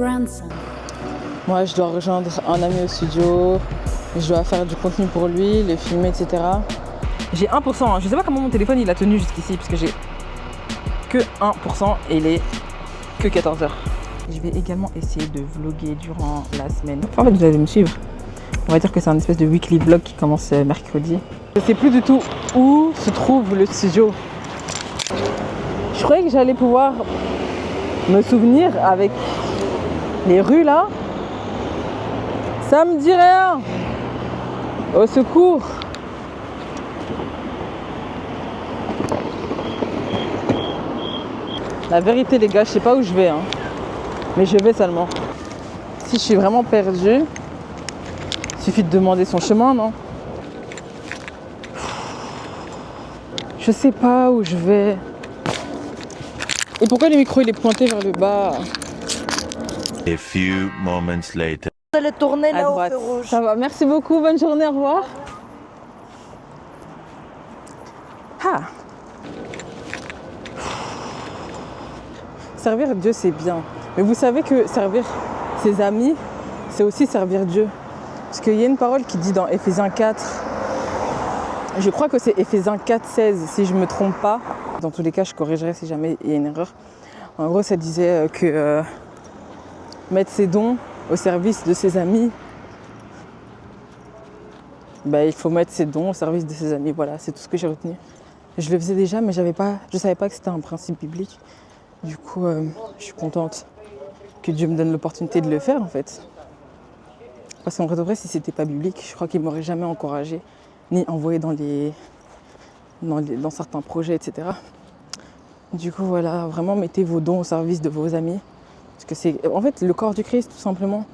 Grandson. Moi, je dois rejoindre un ami au studio, je dois faire du contenu pour lui, le filmer, etc. J'ai 1%, hein. Je sais pas comment mon téléphone il a tenu jusqu'ici, parce que j'ai que 1% et il est que 14h. Je vais également essayer de vlogger durant la semaine. En fait, vous allez me suivre. On va dire que c'est un espèce de weekly vlog qui commence mercredi. Je sais plus du tout où se trouve le studio. Je croyais que j'allais pouvoir me souvenir avec les rues là. Ça me dit rien. Au secours. La vérité les gars, je sais pas où je vais, hein. Mais je vais seulement. Si je suis vraiment perdue, il suffit de demander son chemin, non? Je sais pas où je vais. Et pourquoi le micro il est pointé vers le bas? A few moments later. Vous allez tourner À là au droite. feu rouge. Ça va, merci beaucoup, bonne journée, au revoir. Ah. Servir Dieu, c'est bien. Mais vous savez que servir ses amis, c'est aussi servir Dieu. Parce qu'il y a une parole qui dit dans Éphésiens 4, je crois que c'est Éphésiens 4, 16, si je ne me trompe pas. Dans tous les cas, je corrigerai si jamais il y a une erreur. En gros, ça disait que mettre ses dons au service de ses amis, ben, il faut mettre ses dons au service de ses amis. Voilà, c'est tout ce que j'ai retenu. Je le faisais déjà, mais je ne savais pas que c'était un principe biblique. Du coup, je suis contente que Dieu me donne l'opportunité de le faire, en fait. Parce qu'en vrai de vrai, si c'était pas biblique, je crois qu'il m'aurait jamais encouragé ni envoyé dans certains projets, etc. Du coup, voilà, vraiment mettez vos dons au service de vos amis. Parce que c'est en fait le corps du Christ, tout simplement.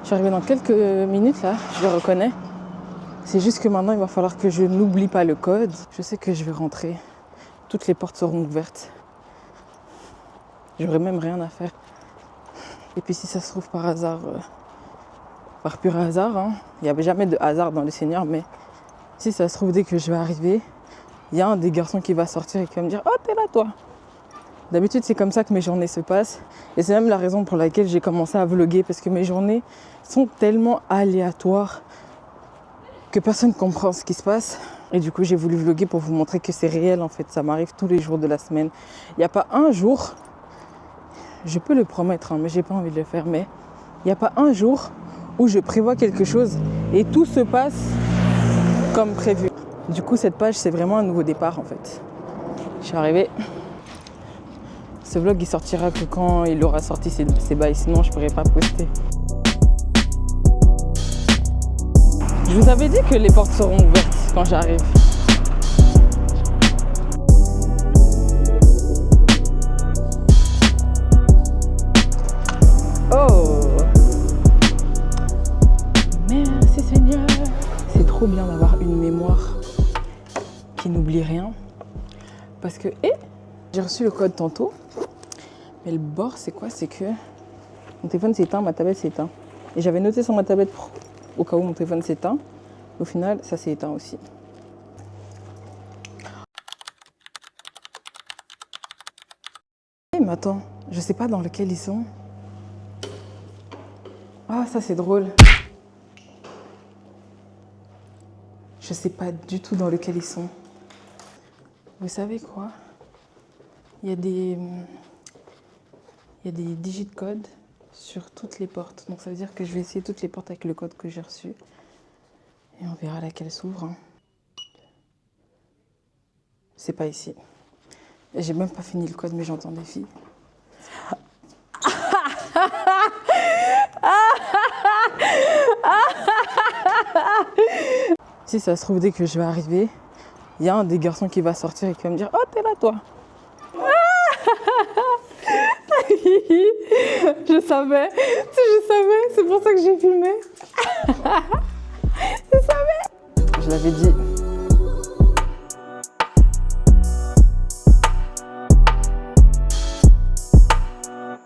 Je suis arrivée dans quelques minutes, là, je le reconnais. C'est juste que maintenant, il va falloir que je n'oublie pas le code. Je sais que je vais rentrer. Toutes les portes seront ouvertes. J'aurai même rien à faire. Et puis si ça se trouve par hasard, par pur hasard, hein, il n'y avait jamais de hasard dans le Seigneur, mais si ça se trouve dès que je vais arriver, il y a un des garçons qui va sortir et qui va me dire « Oh, t'es là toi !» D'habitude, c'est comme ça que mes journées se passent. Et c'est même la raison pour laquelle j'ai commencé à vlogger, parce que mes journées sont tellement aléatoires que personne ne comprend ce qui se passe. Et du coup, j'ai voulu vlogger pour vous montrer que c'est réel, en fait. Ça m'arrive tous les jours de la semaine. Il n'y a pas un jour, je peux le promettre, hein, mais j'ai pas envie de le faire, mais il n'y a pas un jour où je prévois quelque chose et tout se passe comme prévu. Du coup, cette page, c'est vraiment un nouveau départ, en fait. Je suis arrivée. Ce vlog, il sortira que quand il aura sorti ses bails, sinon je pourrais pas poster. Je vous avais dit que les portes seront ouvertes quand j'arrive. Oh! Merci Seigneur! C'est trop bien d'avoir une mémoire qui n'oublie rien. Parce que, j'ai reçu le code tantôt. Mais le bord, c'est quoi? C'est que mon téléphone s'éteint, ma tablette s'éteint. Et j'avais noté sur ma tablette au cas où mon téléphone s'éteint. Au final, ça s'est éteint aussi. Mais attends, je sais pas dans lequel ils sont. Ah, ça c'est drôle. Je sais pas du tout dans lequel ils sont. Vous savez quoi? Il y a des digits de code sur toutes les portes. Donc ça veut dire que je vais essayer toutes les portes avec le code que j'ai reçu. Et on verra laquelle s'ouvre. Hein. C'est pas ici. J'ai même pas fini le code, mais j'entends des filles. Si ça se trouve, dès que je vais arriver, il y a un des garçons qui va sortir et qui va me dire « Oh, t'es là, toi !» Je savais, c'est pour ça que j'ai filmé. Je savais. Je l'avais dit.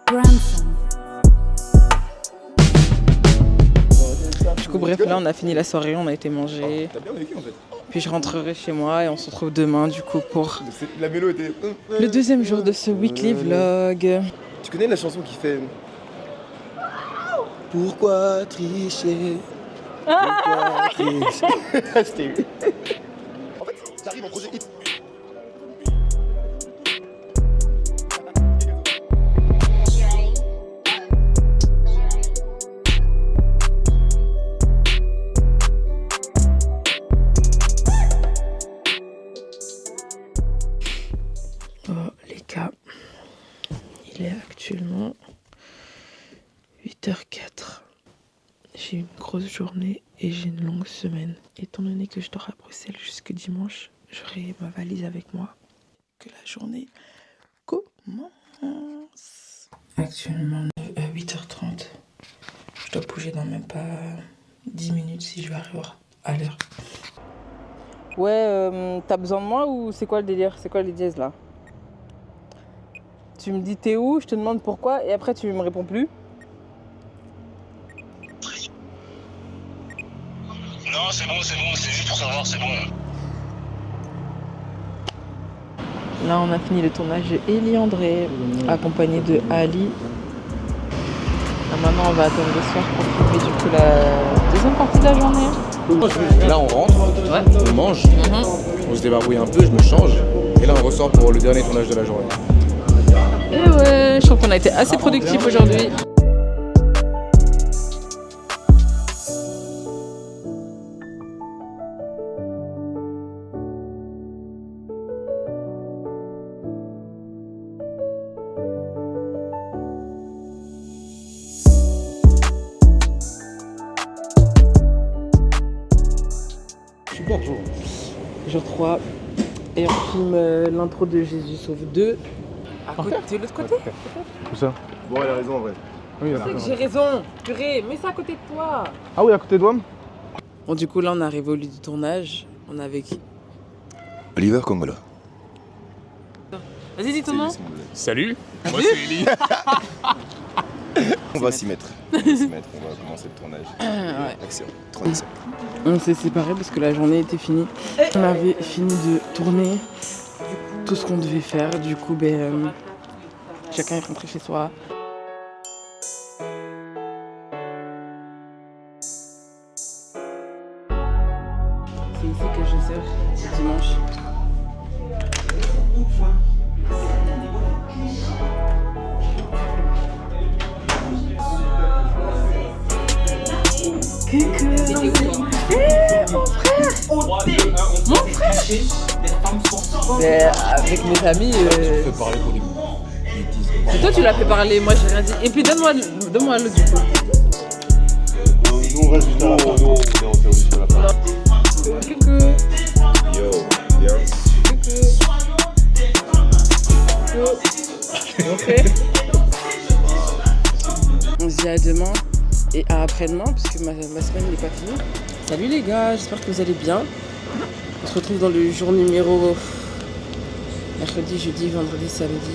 Grandson. Du coup, bref, là, on a fini la soirée, on a été manger. T'as bien vécu en fait. Puis je rentrerai chez moi et on se retrouve demain, du coup, pour La mélo était. le deuxième jour de ce weekly vlog. Tu connais la chanson qui fait. Pourquoi tricher? Pourquoi tricher? C'était... En fait, j'arrive en projet hip. Oh les gars, il est actuellement 8h04. J'ai eu une grosse journée et j'ai une longue semaine. Étant donné que je dors à Bruxelles jusque dimanche, j'aurai ma valise avec moi. Que la journée commence. Actuellement 8h30. Je dois bouger dans même pas 10 minutes si je vais arriver à l'heure. Ouais, t'as besoin de moi ou c'est quoi le délire? C'est quoi les dièses là? Tu me dis t'es où, je te demande pourquoi et après tu me réponds plus. Non, c'est bon, c'est juste pour savoir, c'est bon. Là, on a fini le tournage de Ellie André, accompagné de Ali. Là, maintenant, on va attendre le soir pour filmer du coup la deuxième partie de la journée. Là, on rentre, on mange, on se débarbouille un peu, je me change. Et là, on ressort pour le dernier tournage de la journée. Et ouais, je trouve qu'on a été assez productifs aujourd'hui. Super jour. Jour 3. Et on filme l'intro de Jésus sauve 2. À côté, de l'autre côté. Où ça? Bon, elle a raison en vrai. Oui, C'est que j'ai raison. Purée, mets ça à côté de toi. Ah oui, à côté de moi? Bon, du coup, là, on arrive au lieu du tournage. On est avec... Oliver Congola. Vas-y, dis ton nom. Salut, moi c'est Eli. On va s'y mettre. On va commencer le tournage. Ouais. Action. 37. On s'est séparés parce que la journée était finie. On avait fini de tourner tout ce qu'on devait faire. Du coup, chacun est rentré chez soi. C'est ici que je sers le dimanche. Mais avec mes amis, c'est toi tu l'as fait parler, moi j'ai rien dit. Et puis donne-moi l'autre du coup. Nous on reste juste à la fin. Nous on est juste à la fin. Coucou. Yo, bien. Coucou. Ok. On se dit à demain et à après-demain parce que ma semaine n'est pas finie. Salut les gars, j'espère que vous allez bien. On se retrouve dans le jour numéro mercredi, jeudi, vendredi, samedi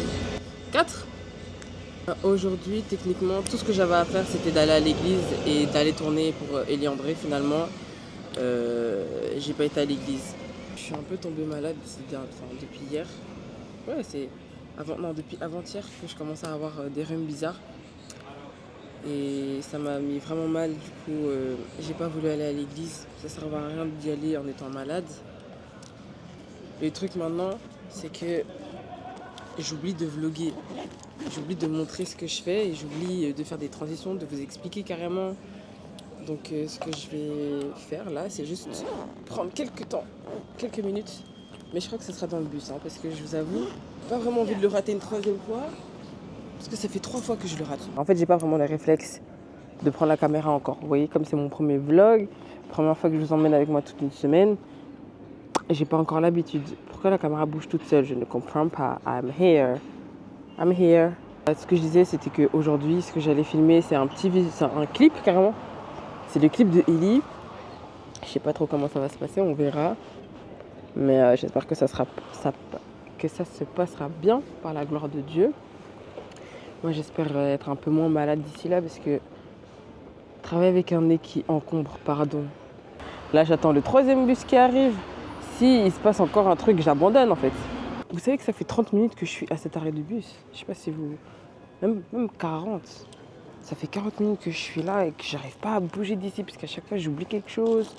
4. Aujourd'hui, techniquement, tout ce que j'avais à faire, c'était d'aller à l'église et d'aller tourner pour Ellie André. Finalement, j'ai pas été à l'église. Je suis un peu tombée malade depuis hier. Ouais, c'est depuis avant-hier que je commence à avoir des rhumes bizarres. Et ça m'a mis vraiment mal, du coup j'ai pas voulu aller à l'église. Ça servait à rien d'y aller en étant malade. Le truc maintenant, c'est que j'oublie de vlogger. J'oublie de montrer ce que je fais et j'oublie de faire des transitions, de vous expliquer carrément. Donc ce que je vais faire là, c'est juste prendre quelques minutes. Mais je crois que ce sera dans le bus, parce que je vous avoue, pas vraiment envie de le rater une troisième fois. Parce que ça fait 3 fois que je le rate. En fait, j'ai pas vraiment le réflexe de prendre la caméra encore. Vous voyez, comme c'est mon premier vlog, première fois que je vous emmène avec moi toute une semaine, j'ai pas encore l'habitude. Pourquoi la caméra bouge toute seule? Je ne comprends pas. I'm here. Ce que je disais, c'était qu'aujourd'hui, ce que j'allais filmer, c'est un clip carrément. C'est le clip de Ellie. Je sais pas trop comment ça va se passer, on verra. Mais j'espère que ça se passera bien par la gloire de Dieu. Moi, j'espère être un peu moins malade d'ici là parce que travailler avec un nez qui encombre, pardon. Là, j'attends le 3e bus qui arrive. Si il se passe encore un truc, j'abandonne en fait. Vous savez que ça fait 30 minutes que je suis à cet arrêt de bus. Je sais pas si vous... Même 40. Ça fait 40 minutes que je suis là et que j'arrive pas à bouger d'ici parce qu'à chaque fois j'oublie quelque chose.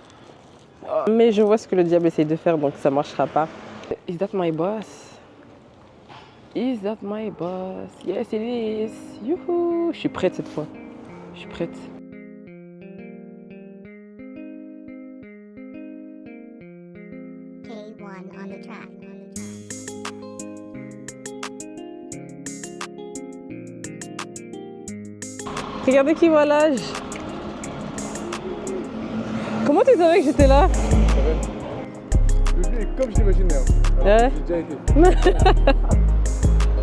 Mais je vois ce que le diable essaye de faire donc ça marchera pas. Is that my boss? Is that my boss? Yes it is. Youhou! Je suis prête cette fois. Je suis prête. K1 on the track. Regardez qui voit l'âge. Comment tu savais que j'étais là? Le jeu est comme je l'imaginais. Ouais. J'ai déjà été.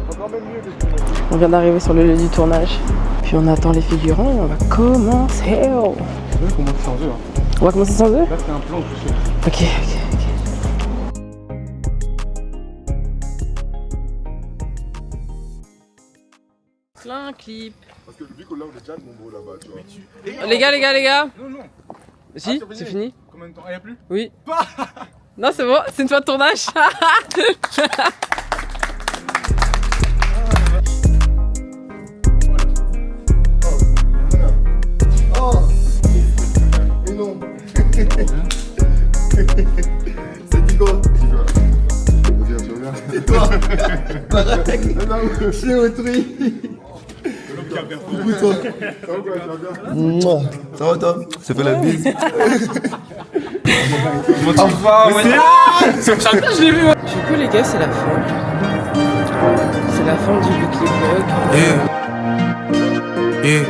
Encore même mieux que je l'imaginais. On vient d'arriver sur le lieu du tournage. Puis on attend les figurants et on va commencer. Oh. Je vais commencer sans eux. On va commencer sans eux? Là, c'est un plan que je fais. Ok. Plein clip. Parce que vu que là, on est déjà nombreux là-bas, tu vois. Les gars. Non, non. Si, Ah, c'est fini. Combien de temps? Ah, y'a plus? Oui. Non, c'est bon, c'est une fois de tournage. Oh! Et non! C'est dit quoi? Et toi? Je suis autrui! Ça va toi? Ça fait la bise? Je l'ai vu. Du coup, les gars, c'est la fin. C'est la fin du weekly vlog. Yeah.